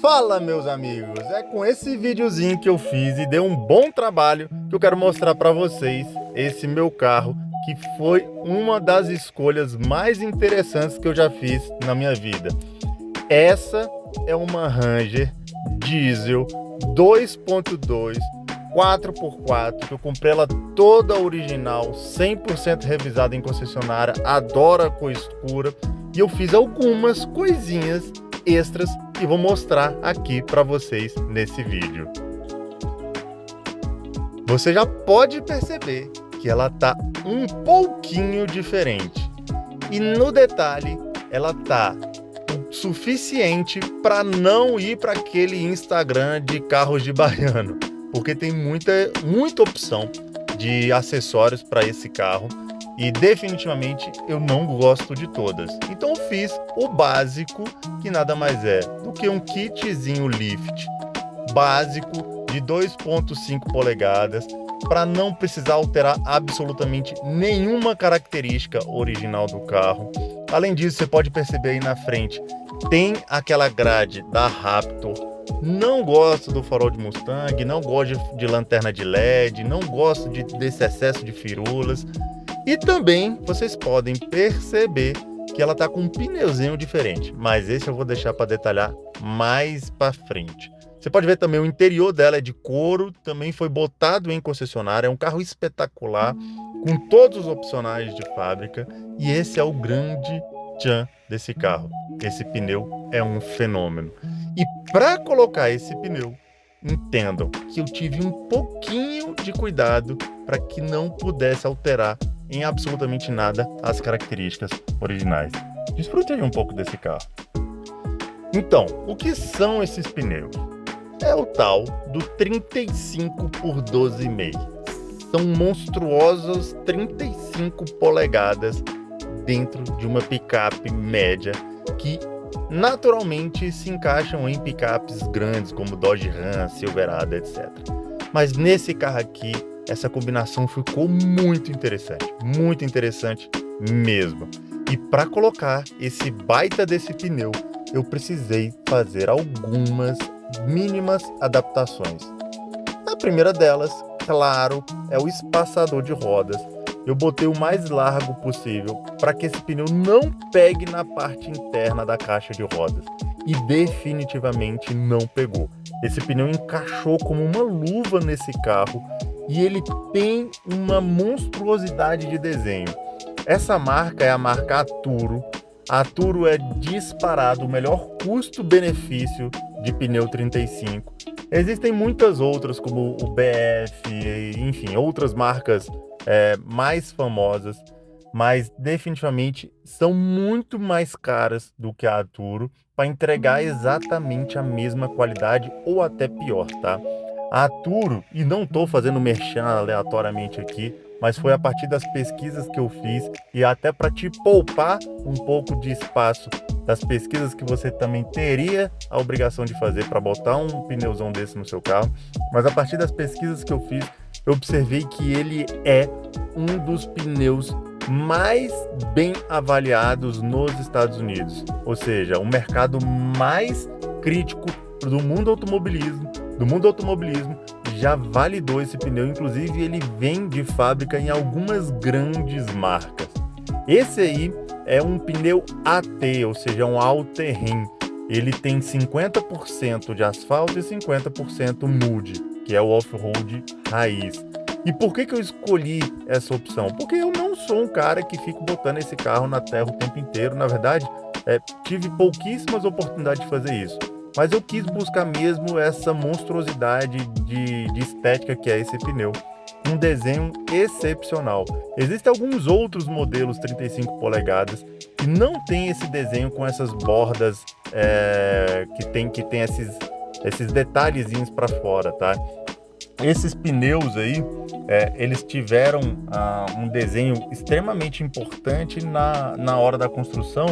Fala, meus amigos, é com esse videozinho que eu fiz e deu um bom trabalho que eu quero mostrar para vocês esse meu carro, que foi uma das escolhas mais interessantes que eu já fiz na minha vida. Essa é uma Ranger diesel 2.2 4x4, que eu comprei ela toda original, 100% revisada em concessionária, adoro a cor escura, e eu fiz algumas coisinhas extras que vou mostrar aqui para vocês nesse vídeo. Você já pode perceber que ela tá um pouquinho diferente, e no detalhe ela tá o suficiente para não ir para aquele Instagram de carros de baiano, porque tem muita opção de acessórios para esse carro e definitivamente eu não gosto de todas. Então eu fiz o básico, que nada mais é do que um kitzinho lift básico de 2.5 polegadas, para não precisar alterar absolutamente nenhuma característica original do carro. Além disso, você pode perceber aí na frente, tem aquela grade da Raptor. Não gosto do farol de Mustang, não gosto de lanterna de LED, não gosto desse excesso de firulas. E também vocês podem perceber que ela está com um pneuzinho diferente, mas esse eu vou deixar para detalhar mais para frente. Você pode ver também o interior dela é de couro, também foi botado em concessionária, é um carro espetacular, com todos os opcionais de fábrica, e esse é o grande tchan desse carro. Esse pneu é um fenômeno. E para colocar esse pneu, entendam que eu tive um pouquinho de cuidado para que não pudesse alterar em absolutamente nada as características originais. Desfrute aí um pouco desse carro. Então, o que são esses pneus? É o tal do 35 por 12,5. São monstruosos 35 polegadas dentro de uma picape média que naturalmente se encaixam em picapes grandes como Dodge Ram, Silverado, etc. Mas nesse carro aqui, essa combinação ficou muito interessante mesmo. E para colocar esse baita desse pneu, eu precisei fazer algumas mínimas adaptações. A primeira delas, claro, é o espaçador de rodas. Eu botei o mais largo possível para que esse pneu não pegue na parte interna da caixa de rodas. E definitivamente não pegou. Esse pneu encaixou como uma luva nesse carro e ele tem uma monstruosidade de desenho. Essa marca é a marca Atturo. A Atturo é disparado o melhor custo-benefício de pneu 35. Existem muitas outras como o BF, enfim, outras marcas mais famosas, mas definitivamente são muito mais caras do que a Atturo para entregar exatamente a mesma qualidade ou até pior, tá? A Atturo, e não estou fazendo merchan aleatoriamente aqui, mas foi a partir das pesquisas que eu fiz e até para te poupar um pouco de espaço das pesquisas que você também teria a obrigação de fazer para botar um pneuzão desse no seu carro, mas a partir das pesquisas que eu fiz, eu observei que ele é um dos pneus mais bem avaliados nos Estados Unidos, ou seja, o mercado mais crítico do mundo automobilismo já validou esse pneu, inclusive ele vem de fábrica em algumas grandes marcas. Esse aí é um pneu AT, ou seja, um all-terrain. Ele tem 50% de asfalto e 50% mud, que é o off-road raiz. E por que eu escolhi essa opção? Porque eu não sou um cara que fica botando esse carro na terra o tempo inteiro. Na verdade, tive pouquíssimas oportunidades de fazer isso. Mas eu quis buscar mesmo essa monstruosidade de estética que é esse pneu. Um desenho excepcional. Existem alguns outros modelos 35 polegadas que não tem esse desenho com essas bordas que tem esses detalhezinhos para fora, tá? Esses pneus aí, eles tiveram um desenho extremamente importante na hora da construção,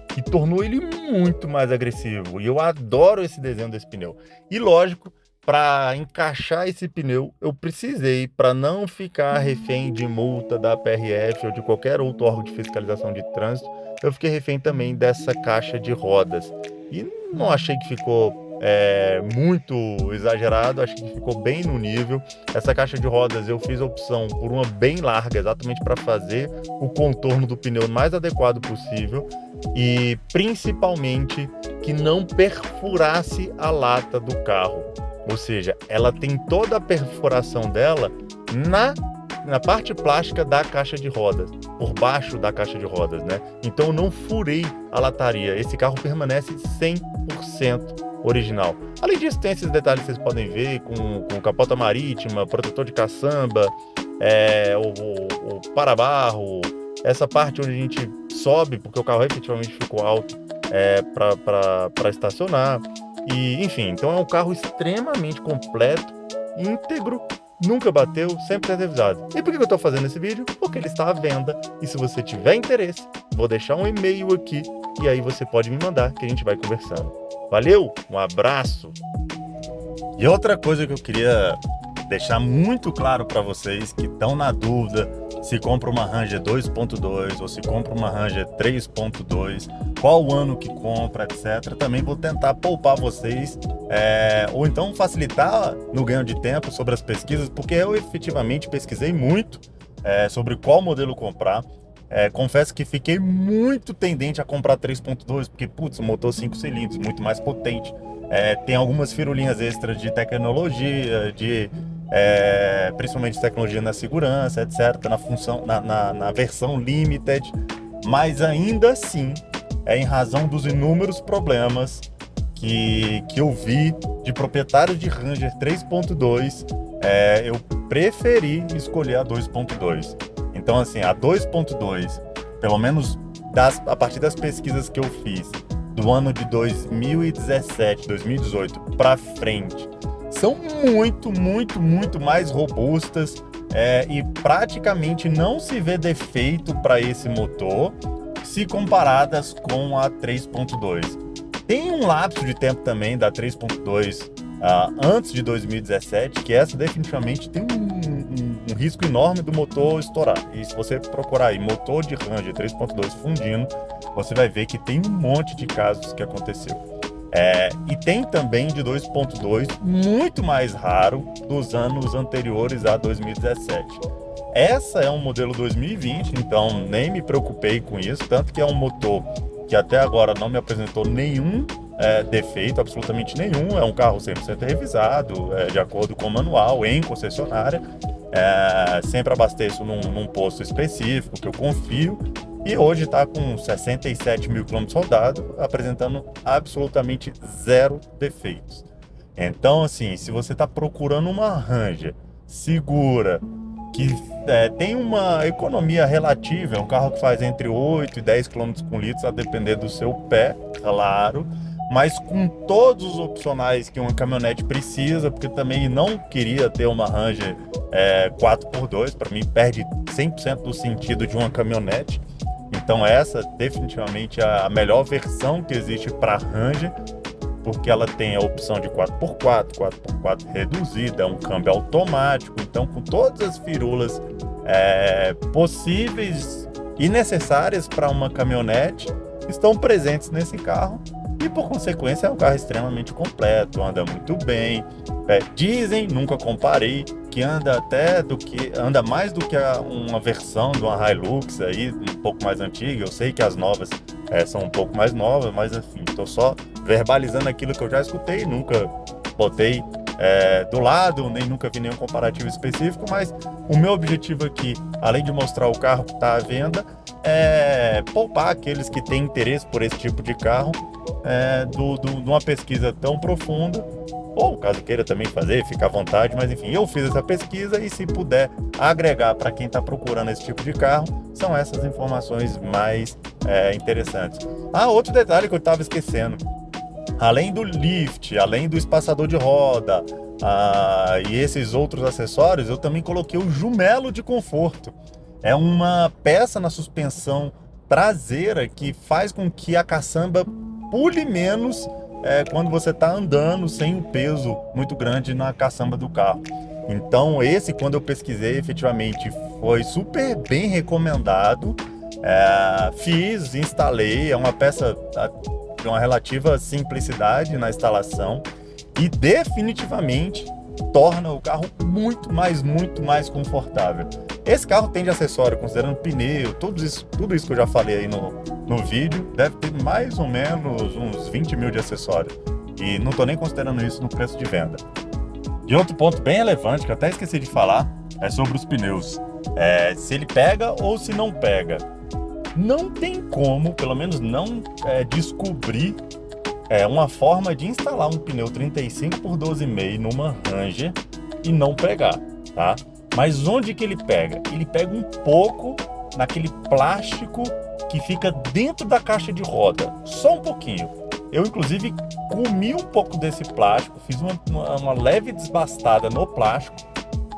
que tornou ele muito mais agressivo. E eu adoro esse desenho desse pneu. E lógico, para encaixar esse pneu, eu precisei, para não ficar refém de multa da PRF ou de qualquer outro órgão de fiscalização de trânsito, eu fiquei refém também dessa caixa de rodas. E não achei que ficou muito exagerado, acho que ficou bem no nível. Essa caixa de rodas eu fiz a opção por uma bem larga, exatamente para fazer o contorno do pneu mais adequado possível e principalmente que não perfurasse a lata do carro. Ou seja, ela tem toda a perfuração dela na parte plástica da caixa de rodas, por baixo da caixa de rodas, né? Então eu não furei a lataria. Esse carro permanece 100% original. Além disso, tem esses detalhes que vocês podem ver com capota marítima, protetor de caçamba, o para-barro, essa parte onde a gente sobe, porque o carro efetivamente ficou alto para estacionar. E, enfim, então é um carro extremamente completo, íntegro, nunca bateu, sempre é revisado. E por que eu estou fazendo esse vídeo? Porque ele está à venda. E se você tiver interesse, vou deixar um e-mail aqui e aí você pode me mandar que a gente vai conversando. Valeu, um abraço! E outra coisa que eu queria deixar muito claro para vocês que estão na dúvida se compra uma Ranger 2.2 ou se compra uma Ranger 3.2, qual ano que compra, etc. Também vou tentar poupar vocês ou então facilitar no ganho de tempo sobre as pesquisas, porque eu efetivamente pesquisei muito sobre qual modelo comprar. Confesso que fiquei muito tendente a comprar 3.2, porque, putz, motor 5 cilindros, muito mais potente. Tem algumas firulinhas extras de tecnologia, principalmente tecnologia na segurança, etc., na função, na versão Limited, mas ainda assim, em razão dos inúmeros problemas que eu vi de proprietários de Ranger 3.2, eu preferi escolher a 2.2. Então, assim, a 2.2, pelo menos a partir das pesquisas que eu fiz do ano de 2017, 2018 para frente, são muito mais robustas e praticamente não se vê defeito para esse motor se comparadas com a 3.2. Tem um lapso de tempo também da 3.2 antes de 2017, que essa definitivamente tem um risco enorme do motor estourar. E se você procurar aí motor de Ranger 3.2 fundindo, você vai ver que tem um monte de casos que aconteceu. E tem também de 2.2 muito mais raro dos anos anteriores a 2017. Essa é um modelo 2020, então nem me preocupei com isso, tanto que é um motor que até agora não me apresentou nenhum defeito, absolutamente nenhum. É um carro 100% revisado, de acordo com o manual, em concessionária. Sempre abasteço num posto específico que eu confio. E hoje está com 67 mil quilômetros rodados, apresentando absolutamente zero defeitos. Então, assim, se você está procurando uma Ranger segura, que tem uma economia relativa, é um carro que faz entre 8 e 10 km por litro, a depender do seu pé, claro, mas com todos os opcionais que uma caminhonete precisa, porque também não queria ter uma Ranger 4x2, para mim perde 100% do sentido de uma caminhonete. Então essa definitivamente é a melhor versão que existe para a Ranger, porque ela tem a opção de 4x4, 4x4 reduzida, um câmbio automático, então com todas as firulas possíveis e necessárias para uma caminhonete estão presentes nesse carro e por consequência é um carro extremamente completo, anda muito bem. Dizem, nunca comparei, que anda mais do que uma versão de uma Hilux aí, um pouco mais antiga. Eu sei que as novas são um pouco mais novas, mas enfim, estou só verbalizando aquilo que eu já escutei, nunca botei do lado, nem nunca vi nenhum comparativo específico, mas o meu objetivo aqui, além de mostrar o carro que está à venda, é poupar aqueles que têm interesse por esse tipo de carro de uma pesquisa tão profunda. Ou caso queira também fazer, fica à vontade, mas enfim, eu fiz essa pesquisa e se puder agregar para quem está procurando esse tipo de carro, são essas informações mais interessantes. Outro detalhe que eu estava esquecendo, além do lift, além do espaçador de roda e esses outros acessórios, eu também coloquei o jumelo de conforto. É uma peça na suspensão traseira que faz com que a caçamba pule menos quando você está andando sem um peso muito grande na caçamba do carro. Então quando eu pesquisei, efetivamente foi super bem recomendado. Instalei, é uma peça tem uma relativa simplicidade na instalação e definitivamente torna o carro muito mais confortável. Esse carro tem de acessório, considerando pneu, tudo isso que eu já falei aí no vídeo, deve ter mais ou menos uns 20 mil de acessório. E não estou nem considerando isso no preço de venda. E outro ponto bem relevante, que eu até esqueci de falar, é sobre os pneus. Se ele pega ou se não pega. Não tem como, pelo menos não descobrir uma forma de instalar um pneu 35 por 12,5 numa Ranger e não pegar, tá? Mas onde que ele pega? Ele pega um pouco naquele plástico que fica dentro da caixa de roda, só um pouquinho. Eu, inclusive, comi um pouco desse plástico, fiz uma leve desbastada no plástico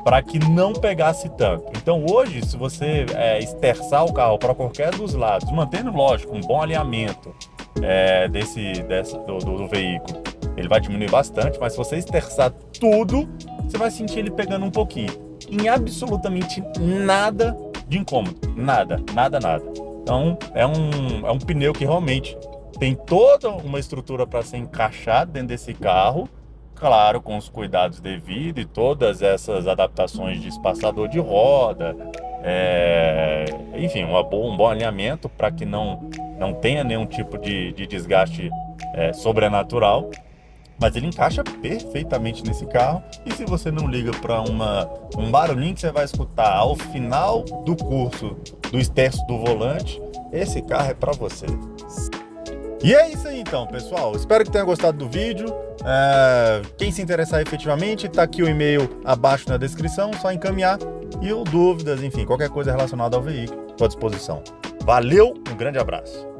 para que não pegasse tanto. Então hoje, se você esterçar o carro para qualquer dos lados, mantendo, lógico, um bom alinhamento do veículo, ele vai diminuir bastante, mas se você esterçar tudo, você vai sentir ele pegando um pouquinho. Em absolutamente nada de incômodo. Nada. Então é um pneu que realmente tem toda uma estrutura para ser encaixado dentro desse carro, claro, com os cuidados devidos e todas essas adaptações de espaçador de roda, enfim, um bom alinhamento para que não tenha nenhum tipo de desgaste sobrenatural. Mas ele encaixa perfeitamente nesse carro. E se você não liga para um barulhinho que você vai escutar ao final do curso do esterço do volante, esse carro é para você. E é isso aí então, pessoal. Espero que tenha gostado do vídeo. Quem se interessar efetivamente, tá aqui o e-mail abaixo na descrição, só encaminhar. E dúvidas, enfim, qualquer coisa relacionada ao veículo, estou à disposição. Valeu, um grande abraço.